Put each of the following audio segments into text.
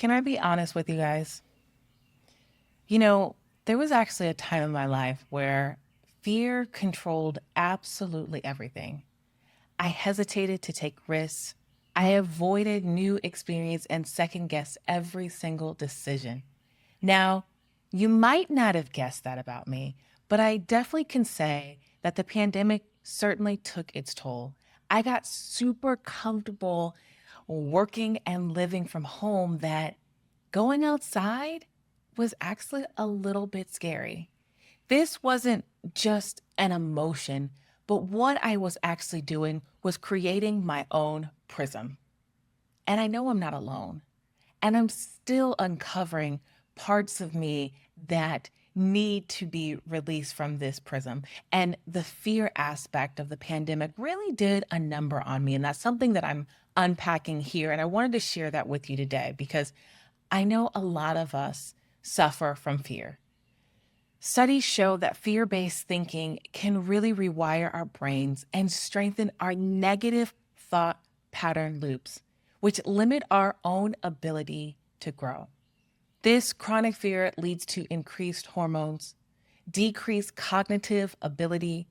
Can I be honest with you guys? You know, there was actually a time in my life where fear controlled absolutely everything. I hesitated to take risks. I avoided new experience and second guessed every single decision. Now, you might not have guessed that about me, but I definitely can say that the pandemic certainly took its toll. I got super comfortable working and living from home that going outside was actually a little bit scary. This wasn't just an emotion, but what I was actually doing was creating my own prism. And I know I'm not alone. And I'm still uncovering parts of me that need to be released from this prism. And the fear aspect of the pandemic really did a number on me. And that's something that I'm unpacking here. And I wanted to share that with you today because I know a lot of us suffer from fear. Studies show that fear based thinking can really rewire our brains and strengthen our negative thought pattern loops, which limit our own ability to grow. This chronic fear leads to increased hormones, decreased cognitive ability,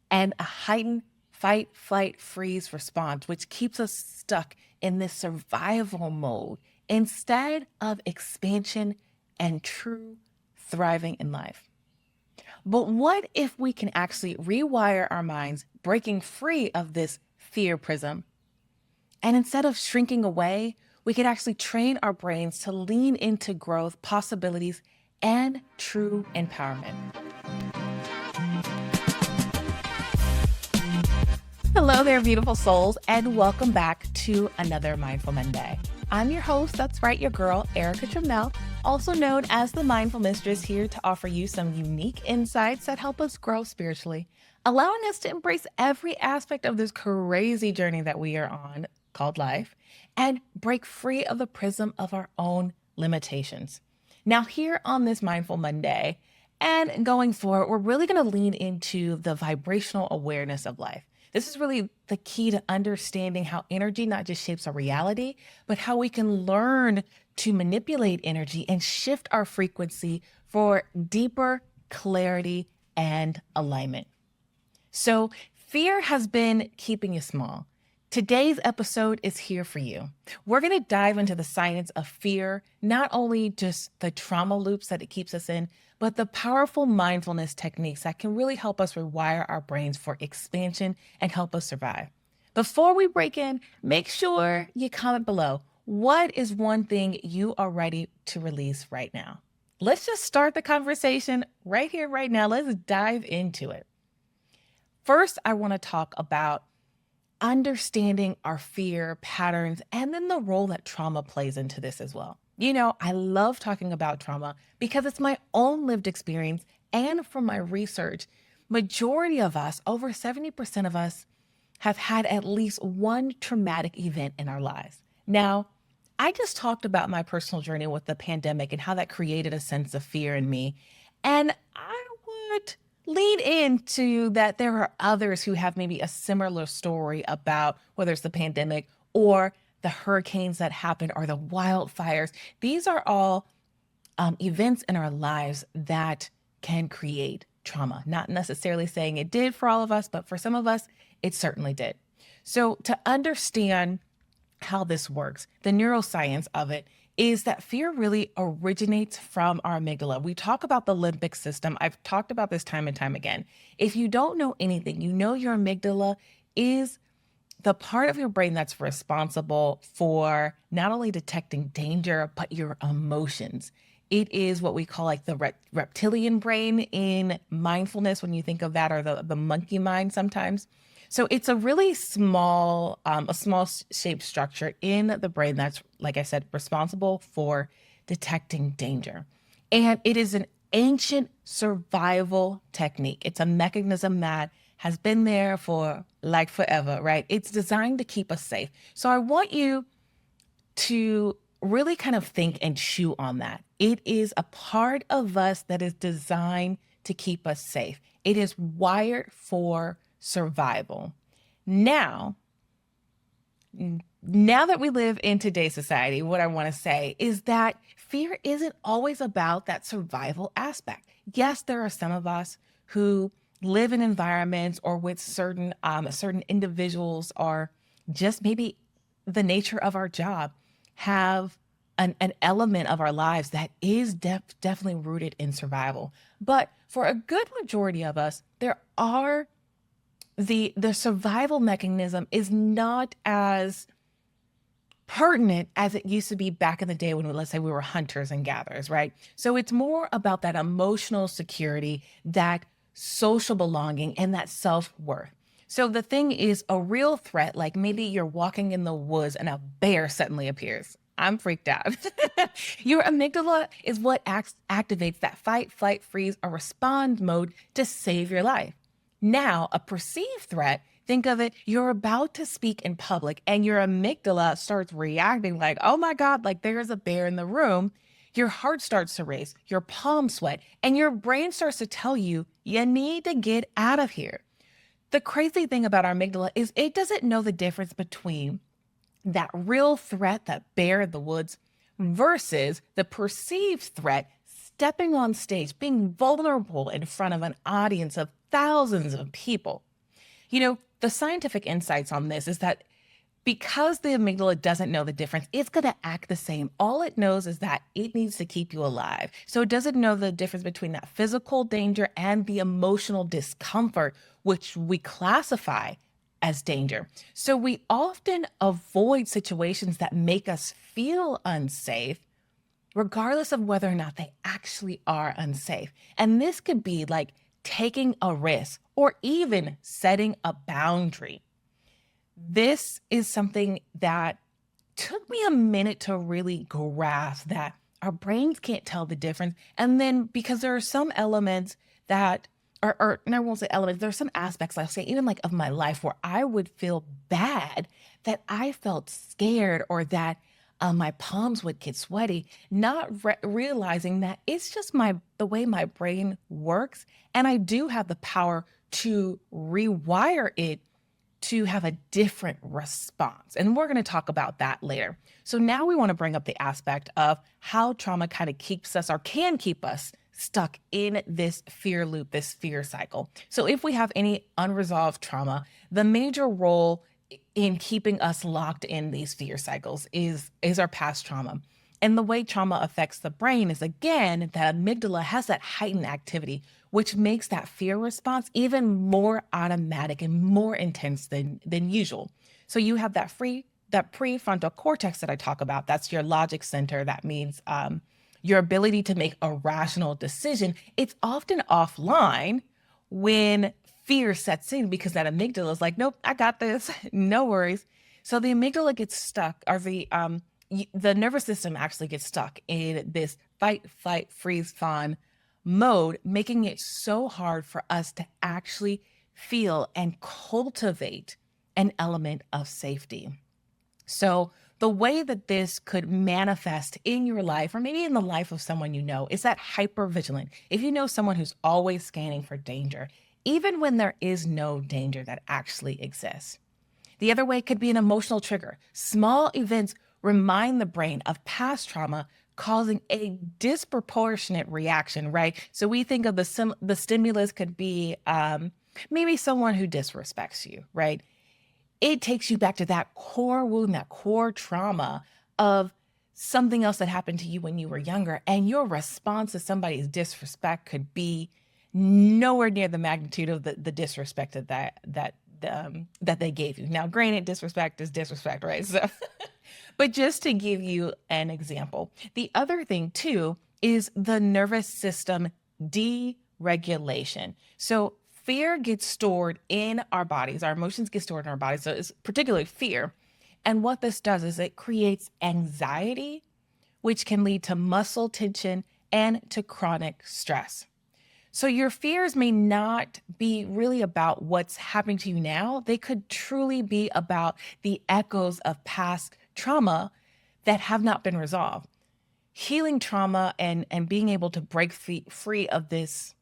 and a heightened fight, flight, freeze response, which keeps us stuck in this survival mode instead of expansion and true thriving in life. But what if we can actually rewire our minds, breaking free of this fear prism? And instead of shrinking away, we could actually train our brains to lean into growth, possibilities, and true empowerment. Hello there, beautiful souls, and welcome back to another Mindful Monday. I'm your host, that's right, your girl, Arika Trimnell, also known as the Mindful Mistress, here to offer you some unique insights that help us grow spiritually, allowing us to embrace every aspect of this crazy journey that we are on called life and break free of the prism of our own limitations. Now, here on this Mindful Monday and going forward, we're really going to lean into the vibrational awareness of life. This is really the key to understanding how energy not just shapes our reality, but how we can learn to manipulate energy and shift our frequency for deeper clarity and alignment. So, fear has been keeping you small. Today's episode is here for you. We're going to dive into the science of fear, not only just the trauma loops that it keeps us in, but the powerful mindfulness techniques that can really help us rewire our brains for expansion and help us survive. Before we break in, make sure you comment below. What is one thing you are ready to release right now? Let's just start the conversation right here, right now. Let's dive into it. First, I want to talk about understanding our fear patterns and then the role that trauma plays into this as well. You know, I love talking about trauma because it's my own lived experience, and from my research, majority of us, over 70% of us, have had at least one traumatic event in our lives. Now, I just talked about my personal journey with the pandemic and how that created a sense of fear in me. And I would lead into that there are others who have maybe a similar story about whether it's the pandemic or the hurricanes that happened or the wildfires. These are all events in our lives that can create trauma. Not necessarily saying it did for all of us, but for some of us, it certainly did. So to understand how this works, the neuroscience of it is that fear really originates from our amygdala. We talk about the limbic system. I've talked about this time and time again. If you don't know anything, you know your amygdala is the part of your brain that's responsible for not only detecting danger, but your emotions. It is what we call like the reptilian brain in mindfulness, when you think of that, or the monkey mind sometimes. So it's a really small, shaped structure in the brain that's, like I said, responsible for detecting danger. And it is an ancient survival technique. It's a mechanism that has been there for like forever, right? It's designed to keep us safe. So I want you to really kind of think and chew on that. It is a part of us that is designed to keep us safe. It is wired for survival. Now, Now that we live in today's society, what I want to say is that fear isn't always about that survival aspect. Yes, there are some of us who live in environments or with certain individuals, or just maybe the nature of our job, have an element of our lives that is definitely rooted in survival. But for a good majority of us, there are the survival mechanism is not as pertinent as it used to be back in the day when, let's say, we were hunters and gatherers, right? So it's more about that emotional security, that social belonging, and that self-worth. So the thing is, a real threat, like maybe you're walking in the woods and a bear suddenly appears. I'm freaked out. Your amygdala is what activates that fight, flight, freeze, or respond mode to save your life. Now, a perceived threat, think of it, you're about to speak in public and your amygdala starts reacting like, oh my God, like there's a bear in the room. Your heart starts to race, your palms sweat, and your brain starts to tell you, you need to get out of here. The crazy thing about our amygdala is it doesn't know the difference between that real threat, that bear in the woods, versus the perceived threat, stepping on stage, being vulnerable in front of an audience of thousands of people. The scientific insights on this is that because the amygdala doesn't know the difference, it's going to act the same. All it knows is that it needs to keep you alive. So it doesn't know the difference between that physical danger and the emotional discomfort, which we classify as danger. So we often avoid situations that make us feel unsafe, regardless of whether or not they actually are unsafe. And this could be like taking a risk or even setting a boundary. This is something that took me a minute to really grasp, that our brains can't tell the difference. And then because there are some elements that and I won't say elements, there are some aspects, I'll say, even like of my life where I would feel bad that I felt scared, or that my palms would get sweaty, not realizing that it's just the way my brain works. And I do have the power to rewire it to have a different response. And we're going to talk about that later. So now we want to bring up the aspect of how trauma kind of keeps us, or can keep us, stuck in this fear loop, this fear cycle. So if we have any unresolved trauma, the major role in keeping us locked in these fear cycles is our past trauma. And the way trauma affects the brain is, again, that amygdala has that heightened activity, which makes that fear response even more automatic and more intense than usual. So you have that prefrontal cortex that I talk about. That's your logic center. That means your ability to make a rational decision. It's often offline when fear sets in, because that amygdala is like, nope, I got this, no worries. So the amygdala gets stuck, or the nervous system actually gets stuck in this fight, flight, freeze, fawn mode, making it so hard for us to actually feel and cultivate an element of safety. So the way that this could manifest in your life, or maybe in the life of someone you know, is that hypervigilant. If you know someone who's always scanning for danger, even when there is no danger that actually exists. The other way could be an emotional trigger. Small events remind the brain of past trauma, causing a disproportionate reaction, right? So we think of the stimulus could be maybe someone who disrespects you, right? It takes you back to that core wound, that core trauma of something else that happened to you when you were younger. And your response to somebody's disrespect could be nowhere near the magnitude of the disrespect that they gave you. Now, granted, disrespect is disrespect, right? So, but just to give you an example, the other thing too is the nervous system deregulation. So fear gets stored in our bodies. Our emotions get stored in our bodies. So it's particularly fear. And what this does is it creates anxiety, which can lead to muscle tension and to chronic stress. So your fears may not be really about what's happening to you now. They could truly be about the echoes of past trauma that have not been resolved. Healing trauma and being able to break free of this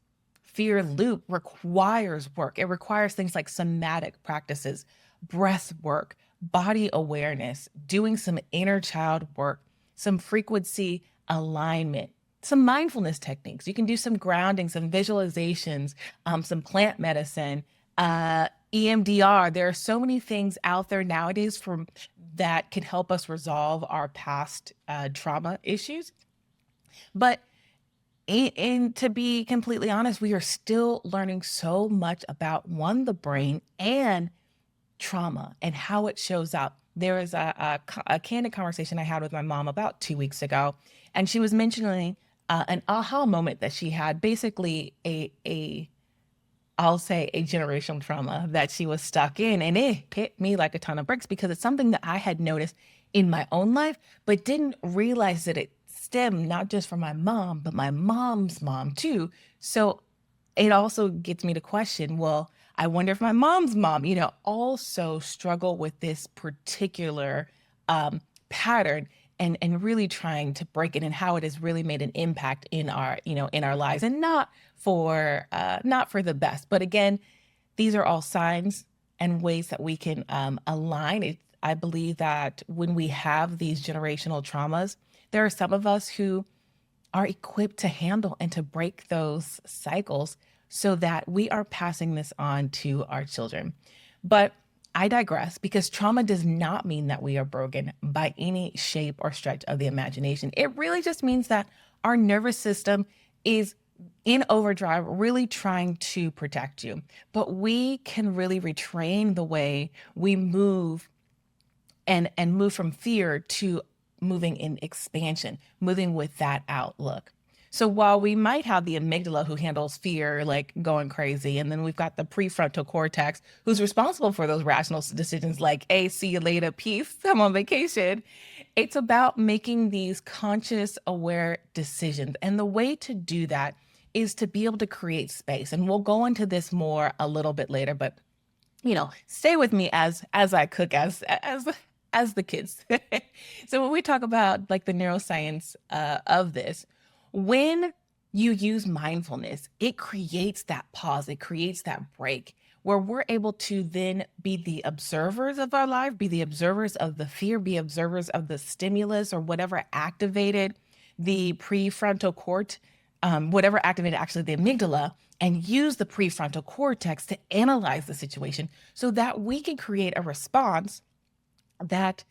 fear loop requires work. It requires things like somatic practices, breath work, body awareness, doing some inner child work, some frequency alignment, some mindfulness techniques. You can do some grounding, some visualizations, some plant medicine, EMDR. There are so many things out there nowadays that can help us resolve our past trauma issues. But and to be completely honest, we are still learning so much about the brain and trauma and how it shows up. There was a candid conversation I had with my mom about 2 weeks ago, and she was mentioning an aha moment that she had, basically I'll say a generational trauma that she was stuck in. And it hit me like a ton of bricks because it's something that I had noticed in my own life, but didn't realize that it stemmed not just from my mom, but my mom's mom too. So it also gets me to question, well, I wonder if my mom's mom, also struggled with this particular pattern, and really trying to break it, and how it has really made an impact in our lives, and not for the best. But again, these are all signs and ways that we can align it. I believe that when we have these generational traumas, there are some of us who are equipped to handle and to break those cycles so that we are passing this on to our children. But I digress, because trauma does not mean that we are broken by any shape or stretch of the imagination. It really just means that our nervous system is in overdrive, really trying to protect you. But we can really retrain the way we move and move from fear to moving in expansion, moving with that outlook. So while we might have the amygdala, who handles fear, like going crazy, and then we've got the prefrontal cortex, who's responsible for those rational decisions like, hey, see you later, peace, I'm on vacation. It's about making these conscious, aware decisions. And the way to do that is to be able to create space. And we'll go into this more a little bit later, but stay with me as I cook, as the kids. So when we talk about like the neuroscience of this, when you use mindfulness, it creates that pause, it creates that break where we're able to then be the observers of our life, be the observers of the fear, be observers of the stimulus or whatever activated the prefrontal cortex, whatever activated actually the amygdala, and use the prefrontal cortex to analyze the situation so that we can create a response that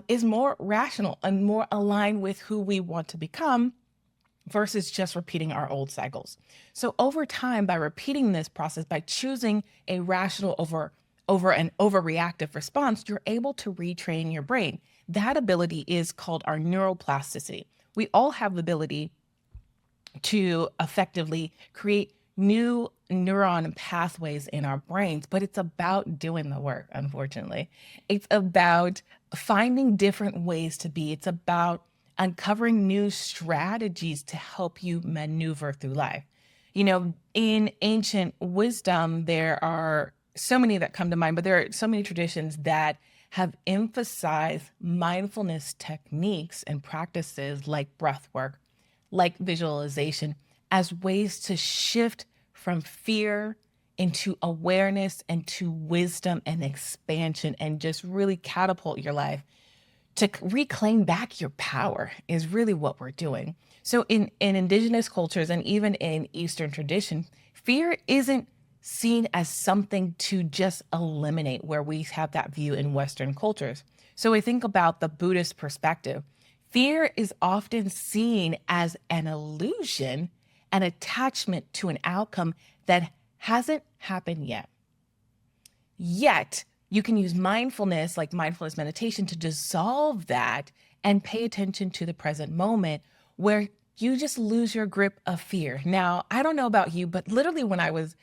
is more rational and more aligned with who we want to become, versus just repeating our old cycles. So over time, by repeating this process, by choosing a rational over an overreactive response, you're able to retrain your brain. That ability is called our neuroplasticity. We all have the ability to effectively create new neuron pathways in our brains, but it's about doing the work, unfortunately. It's about finding different ways to be. It's about uncovering new strategies to help you maneuver through life. In ancient wisdom, there are so many that come to mind, but there are so many traditions that have emphasized mindfulness techniques and practices like breath work, like visualization, as ways to shift from fear into awareness and to wisdom and expansion, and just really catapult your life to reclaim back your power, is really what we're doing. So in indigenous cultures and even in Eastern tradition, fear isn't seen as something to just eliminate, where we have that view in Western cultures. So we think about the Buddhist perspective. Fear is often seen as an illusion, an attachment to an outcome that hasn't happened yet. Yet, you can use mindfulness, like mindfulness meditation, to dissolve that and pay attention to the present moment, where you just lose your grip of fear. Now, I don't know about you, but literally when I was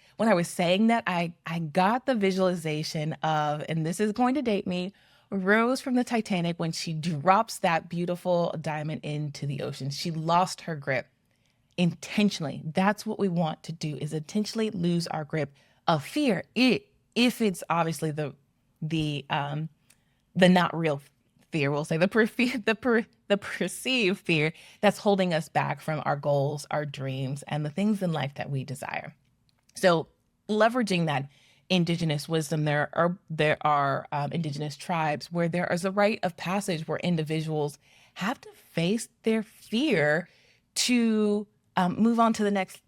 saying that, I got the visualization of, and this is going to date me, Rose from the Titanic, when she drops that beautiful diamond into the ocean. She lost her grip intentionally. That's what we want to do, is intentionally lose our grip of fear. If it's obviously the not real fear, we'll say the perceived fear that's holding us back from our goals, our dreams, and the things in life that we desire. So leveraging that indigenous wisdom, there are indigenous tribes where there is a rite of passage where individuals have to face their fear to move on to the next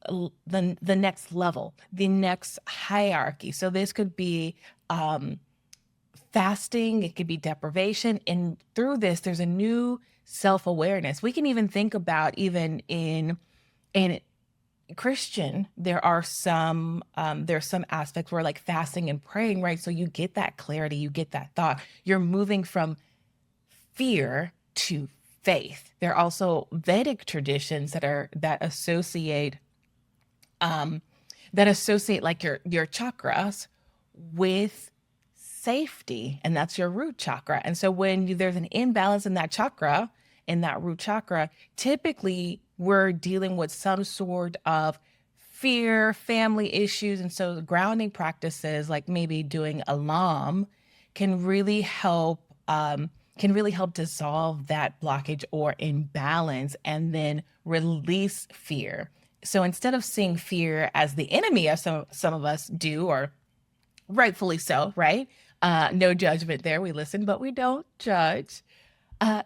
level, the next hierarchy. So this could be fasting, it could be deprivation, and through this, there's a new self-awareness. We can even think about even in Christian, there's some aspects where like fasting and praying, right? So you get that clarity, you get that thought. You're moving from fear to faith. There are also Vedic traditions that associate like your chakras with safety, and that's your root chakra. And so when there's an imbalance in that chakra, in that root chakra, typically we're dealing with some sort of fear, family issues. And so the grounding practices, like maybe doing alarm, can really help dissolve that blockage or imbalance and then release fear. So instead of seeing fear as the enemy, as some of us do, or rightfully so, right? No judgment there. We listen, but we don't judge.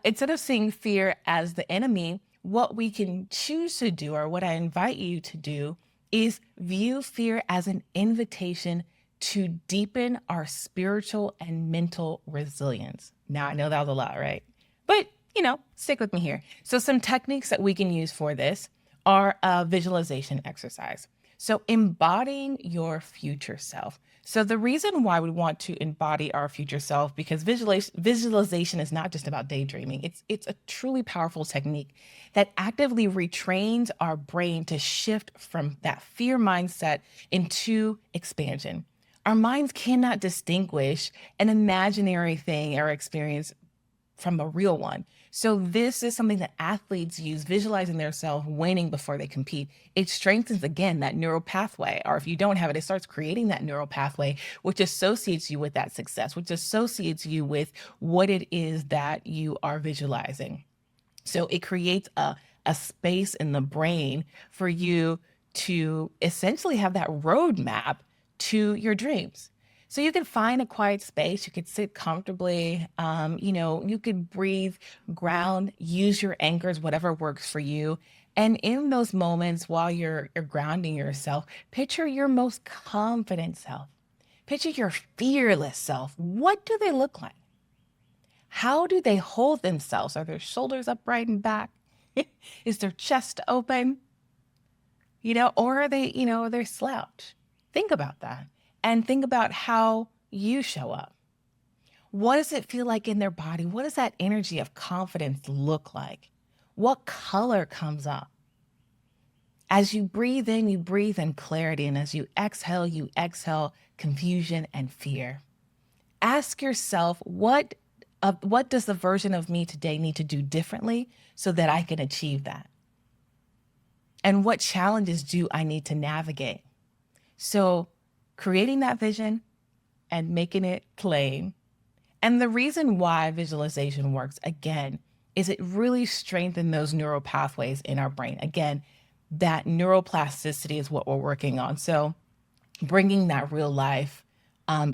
Instead of seeing fear as the enemy, what we can choose to do, or what I invite you to do, is view fear as an invitation to deepen our spiritual and mental resilience. Now, I know that was a lot, right? But, stick with me here. So some techniques that we can use for this are a visualization exercise. So embodying your future self. So the reason why we want to embody our future self, because visualization is not just about daydreaming. It's a truly powerful technique that actively retrains our brain to shift from that fear mindset into expansion. Our minds cannot distinguish an imaginary thing or experience from a real one. So this is something that athletes use, visualizing themselves winning before they compete. It strengthens, again, that neural pathway, or if you don't have it, it starts creating that neural pathway, which associates you with that success, which associates you with what it is that you are visualizing. So it creates a space in the brain for you to essentially have that roadmap to your dreams. So you can find a quiet space, you could sit comfortably, you could breathe, ground, use your anchors, whatever works for you. And in those moments while you're grounding yourself, picture your most confident self. Picture your fearless self. What do they look like? How do they hold themselves? Are their shoulders upright and back? Is their chest open? Or are they're slouched? Think about that. And think about how you show up. What does it feel like in their body? What does that energy of confidence look like? What color comes up? As you breathe in clarity. And as you exhale confusion and fear. Ask yourself, what does the version of me today need to do differently so that I can achieve that? And what challenges do I need to navigate? So creating that vision and making it plain. And the reason why visualization works, again, is it really strengthens those neural pathways in our brain. Again, that neuroplasticity is what we're working on. So bringing that real life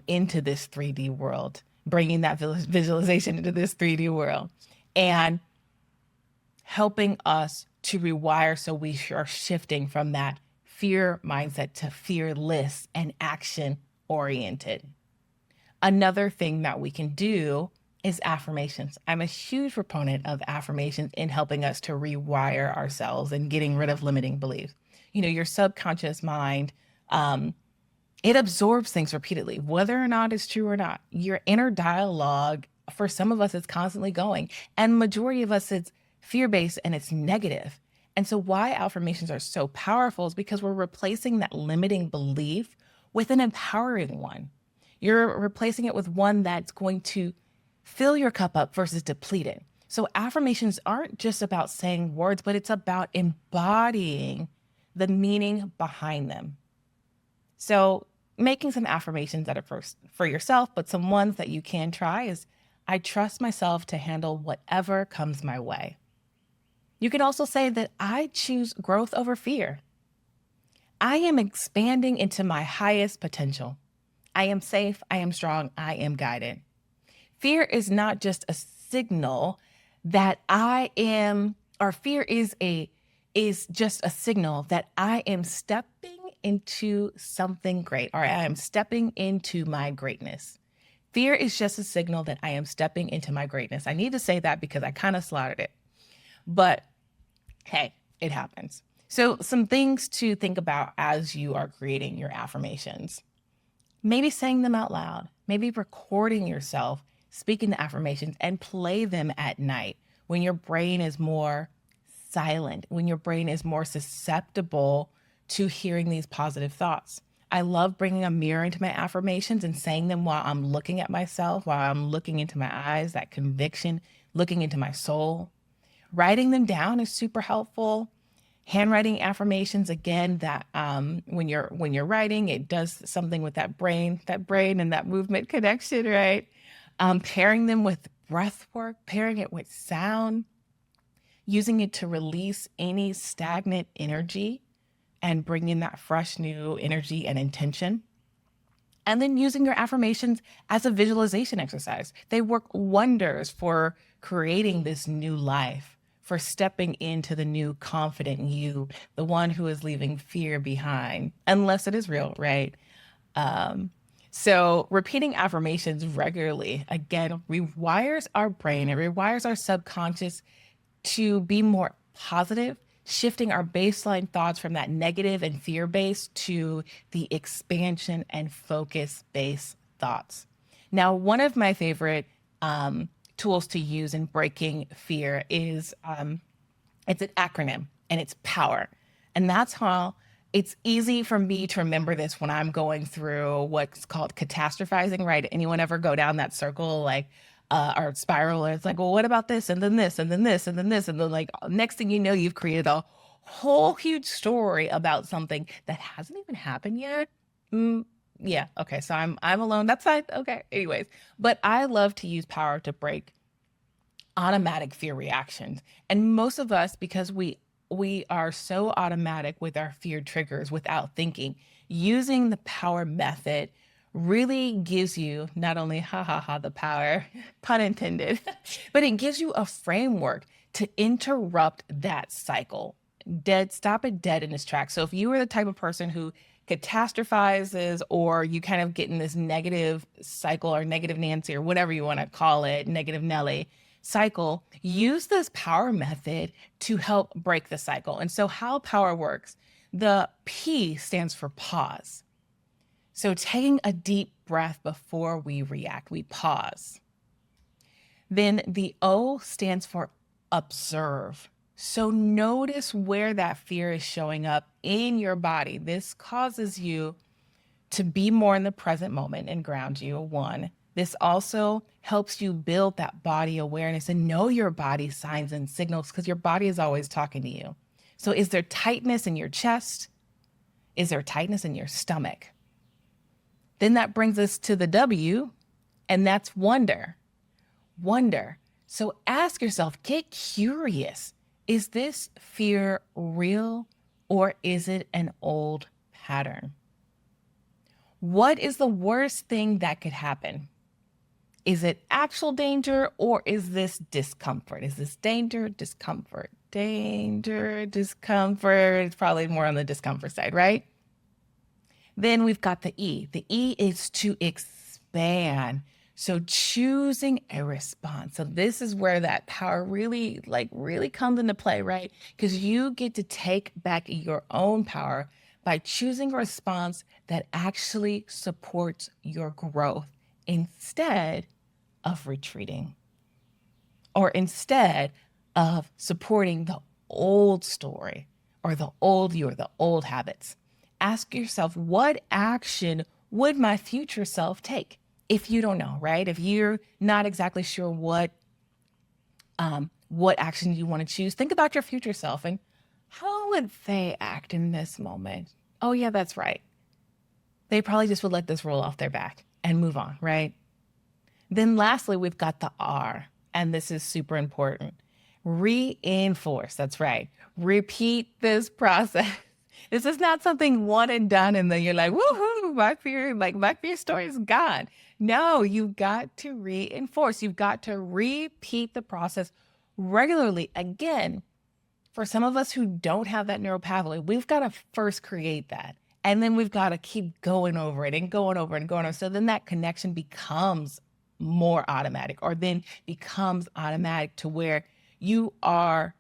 into this 3D world, bringing that visualization into this 3D world, and helping us to rewire so we are shifting from that fear mindset to fearless and action oriented. Another thing that we can do is affirmations. I'm a huge proponent of affirmations in helping us to rewire ourselves and getting rid of limiting beliefs. Your subconscious mind, it absorbs things repeatedly, whether or not it's true or not. Your inner dialogue, for some of us, it's constantly going, and majority of us, it's fear-based and it's negative. And so why affirmations are so powerful is because we're replacing that limiting belief with an empowering one. You're replacing it with one that's going to fill your cup up versus deplete it. So affirmations aren't just about saying words, but it's about embodying the meaning behind them. So making some affirmations that are for yourself, but some ones that you can try is, I trust myself to handle whatever comes my way. You could also say that I choose growth over fear. I am expanding into my highest potential. I am safe, I am strong, I am guided. Fear is not just a signal that I am, or fear is just a signal that I am stepping into something great, or I am stepping into my greatness. Fear is just a signal that I am stepping into my greatness. I need to say that because I kind of slaughtered it. But hey, it happens. So, some things to think about as you are creating your affirmations. Maybe saying them out loud, maybe recording yourself speaking the affirmations and play them at night when your brain is more silent, when your brain is more susceptible to hearing these positive thoughts. I love bringing a mirror into my affirmations and saying them while I'm looking at myself, while I'm looking into my eyes, that conviction, looking into my soul. Writing them down is super helpful. Handwriting affirmations, again, that when you're writing, it does something with that brain and that movement connection, right? Pairing them with breath work, pairing it with sound, using it to release any stagnant energy and bring in that fresh new energy and intention. And then using your affirmations as a visualization exercise. They work wonders for creating this new life, for stepping into the new confident you, the one who is leaving fear behind, unless it is real, right? So repeating affirmations regularly, again, rewires our brain, it rewires our subconscious to be more positive, shifting our baseline thoughts from that negative and fear based to the expansion and focus based thoughts. Now, one of my favorite tools to use in breaking fear is it's an acronym and it's POWER. And that's how it's easy for me to remember this when I'm going through what's called catastrophizing, right? Anyone ever go down that circle, like, or spiral? It's like, well, what about this? And then this, and then this, and then this. And then, like, next thing you know, you've created a whole huge story about something that hasn't even happened yet. Yeah. Okay. So I'm alone. That's fine. Okay. Anyways, but I love to use power to break automatic fear reactions. And most of us, because we are so automatic with our fear triggers without thinking, using the power method really gives you not only the power, pun intended, but it gives you a framework to interrupt that cycle. Stop it dead in its tracks. So if you are the type of person who catastrophizes, or you kind of get in this negative cycle, or negative Nancy, or whatever you want to call it, negative Nelly cycle, use this power method to help break the cycle. And so how power works, the P stands for pause. So taking a deep breath before we react, we pause. Then the O stands for observe. So notice where that fear is showing up in your body. This causes you to be more in the present moment and ground you, one. This also helps you build that body awareness and know your body signs and signals, because your body is always talking to you. So is there tightness in your chest? Is there tightness in your stomach? Then that brings us to the W, and that's wonder. Wonder. So ask yourself, get curious. Is this fear real, or is it an old pattern? What is the worst thing that could happen? Is it actual danger, or is this discomfort? Is this danger, discomfort? Danger, discomfort. It's probably more on the discomfort side, right? Then we've got the E. The E is to expand. So choosing a response. So this is where that power really comes into play, right? Because you get to take back your own power by choosing a response that actually supports your growth instead of retreating, or instead of supporting the old story, or the old you, or the old habits. Ask yourself, what action would my future self take? If you don't know, right? If you're not exactly sure what action you want to choose, think about your future self and how would they act in this moment? Oh yeah, that's right. They probably just would let this roll off their back and move on, right? Then lastly, we've got the R, and this is super important. Reinforce, that's right. Repeat this process. This is not something one and done, and then you're like, woohoo, my fear story is gone. No, you've got to reinforce. You've got to repeat the process regularly. Again, for some of us who don't have that neural pathway, we've got to first create that. And then we've got to keep going over it and going over and going over. So then that connection becomes more automatic, or then becomes automatic to where you are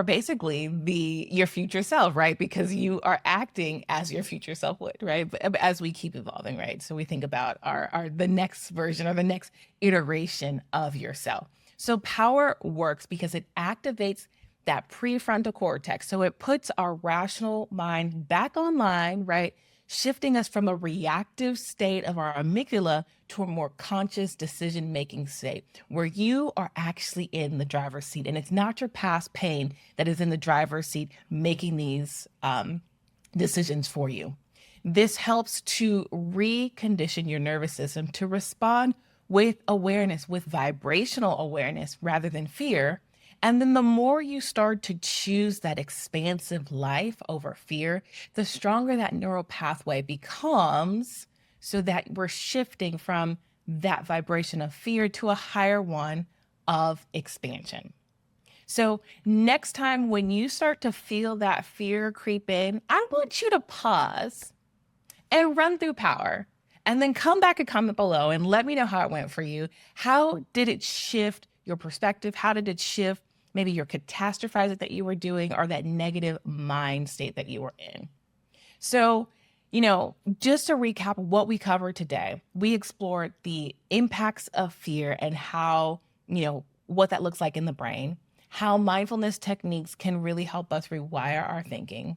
basically your future self, right? Because you are acting as your future self would, right? But as we keep evolving, right? So we think about the next version or the next iteration of yourself. So power works because it activates that prefrontal cortex. So it puts our rational mind back online, right? Shifting us from a reactive state of our amygdala to a more conscious decision-making state where you are actually in the driver's seat. And it's not your past pain that is in the driver's seat making these decisions for you. This helps to recondition your nervous system to respond with awareness, with vibrational awareness rather than fear. And then the more you start to choose that expansive life over fear, the stronger that neural pathway becomes, so that we're shifting from that vibration of fear to a higher one of expansion. So next time when you start to feel that fear creep in, I want you to pause and run through Power, and then come back and comment below and let me know how it went for you. How did it shift your perspective? How did it shift maybe your catastrophizing that you were doing, or that negative mind state that you were in? So, just to recap what we covered today, we explored the impacts of fear and how, what that looks like in the brain, how mindfulness techniques can really help us rewire our thinking,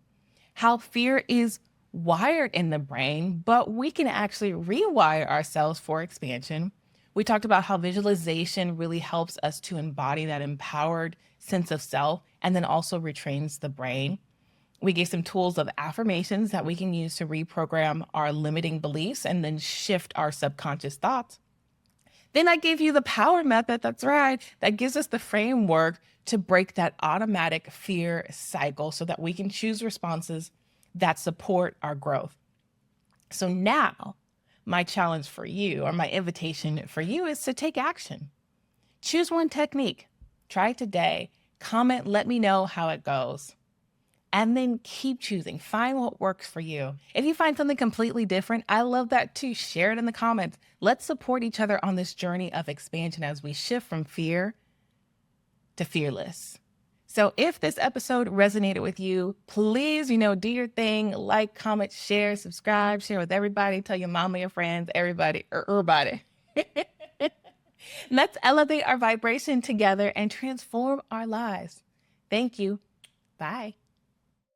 how fear is wired in the brain, but we can actually rewire ourselves for expansion. We talked about how visualization really helps us to embody that empowered sense of self, and then also retrains the brain. We gave some tools of affirmations that we can use to reprogram our limiting beliefs and then shift our subconscious thoughts. Then I gave you the power method, that's right, that gives us the framework to break that automatic fear cycle so that we can choose responses that support our growth. So now, my challenge for you, or my invitation for you, is to take action. Choose one technique, try it today, comment, let me know how it goes. And then keep choosing, find what works for you. If you find something completely different, I love that too. Share it in the comments. Let's support each other on this journey of expansion as we shift from fear to fearless. So if this episode resonated with you, please, do your thing, like, comment, share, subscribe, share with everybody, tell your mama, your friends, everybody. Let's elevate our vibration together and transform our lives. Thank you. Bye.